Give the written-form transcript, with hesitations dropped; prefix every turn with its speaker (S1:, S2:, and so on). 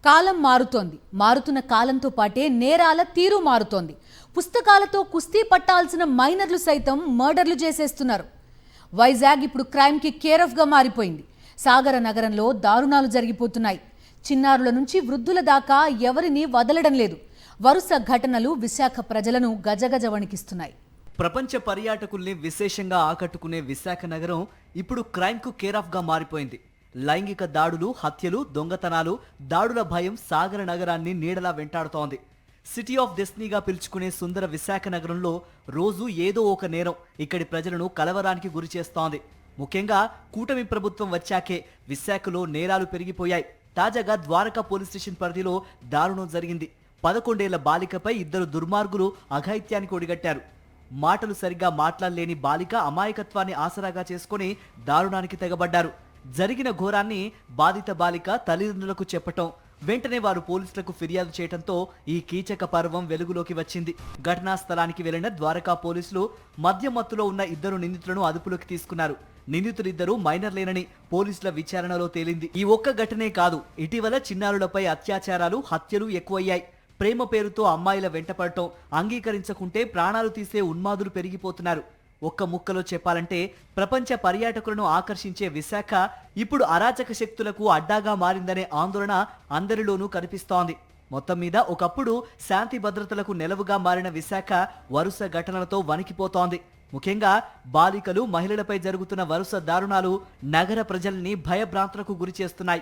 S1: కాలం మారుతోంది. మారుతున్న కాలంతో పాటే నేరాల తీరు మారుతోంది. పుస్తకాలతో కుస్తీ పట్టాల్సిన మైనర్లు సైతం మర్డర్లు చేసేస్తున్నారు. వైజాగ్ ఇప్పుడు క్రైమ్కి కేర్ ఆఫ్గా మారిపోయింది. సాగర నగరంలో దారుణాలు జరిగిపోతున్నాయి. చిన్నారుల నుంచి వృద్ధుల దాకా ఎవరిని వదలడం లేదు. వరుస ఘటనలు విశాఖ ప్రజలను గజగజ వణికిస్తున్నాయి.
S2: ప్రపంచ పర్యాటకుల్ని విశేషంగా ఆకట్టుకునే విశాఖ నగరం ఇప్పుడు క్రైమ్కు కేర్ ఆఫ్గా మారిపోయింది. లైంగిక దాడులు, హత్యలు, దొంగతనాలు, దాడుల భయం సాగర నగరాన్ని నీడలా వెంటాడుతోంది. సిటీ ఆఫ్ డెస్టినీగా పిలుచుకునే సుందర విశాఖ నగరంలో రోజు ఏదో ఒక నేరం ఇక్కడి ప్రజలను కలవరానికి గురి చేస్తోంది. ముఖ్యంగా కూటమి ప్రభుత్వం వచ్చాకే విశాఖలో నేరాలు పెరిగిపోయాయి. తాజాగా ద్వారకా పోలీస్ స్టేషన్ పరిధిలో దారుణం జరిగింది. 11 ఏళ్ల బాలికపై ఇద్దరు దుర్మార్గులు అఘాయిత్యానికి ఒడిగట్టారు. మాటలు సరిగ్గా మాట్లాడలేని బాలిక అమాయకత్వాన్ని ఆసరాగా చేసుకుని దారుణానికి తెగబడ్డారు. జరిగిన ఘోరాన్ని బాధిత బాలిక తల్లిదండ్రులకు చెప్పటం, వెంటనే వారు పోలీసులకు ఫిర్యాదు చేయడంతో ఈ కీచక పర్వం వెలుగులోకి వచ్చింది. ఘటనా స్థలానికి వెళ్లిన ద్వారకా పోలీసులు మద్యం మత్తులో ఉన్న ఇద్దరు నిందితులను అదుపులోకి తీసుకున్నారు. నిందితులిద్దరూ మైనర్లేనని పోలీసుల విచారణలో తేలింది. ఈ ఒక్క ఘటనే కాదు, ఇటీవల చిన్నారులపై అత్యాచారాలు, హత్యలు ఎక్కువయ్యాయి. ప్రేమ పేరుతో అమ్మాయిల వెంటపడటం, అంగీకరించకుంటే ప్రాణాలు తీసే ఉన్మాదులు పెరిగిపోతున్నారు. ఒక్క ముక్కలో చెప్పాలంటే ప్రపంచ పర్యాటకులను ఆకర్షించే విశాఖ ఇప్పుడు అరాచక శక్తులకు అడ్డాగా మారిందనే ఆందోళన అందరిలోనూ కనిపిస్తోంది. మొత్తం మీద ఒకప్పుడు శాంతి భద్రతలకు నెలవుగా మారిన విశాఖ వరుస ఘటనలతో వణికిపోతోంది. ముఖ్యంగా బాలికలు, మహిళలపై జరుగుతున్న వరుస దారుణాలు నగర ప్రజల్ని భయభ్రాంతులకు గురి చేస్తున్నాయి.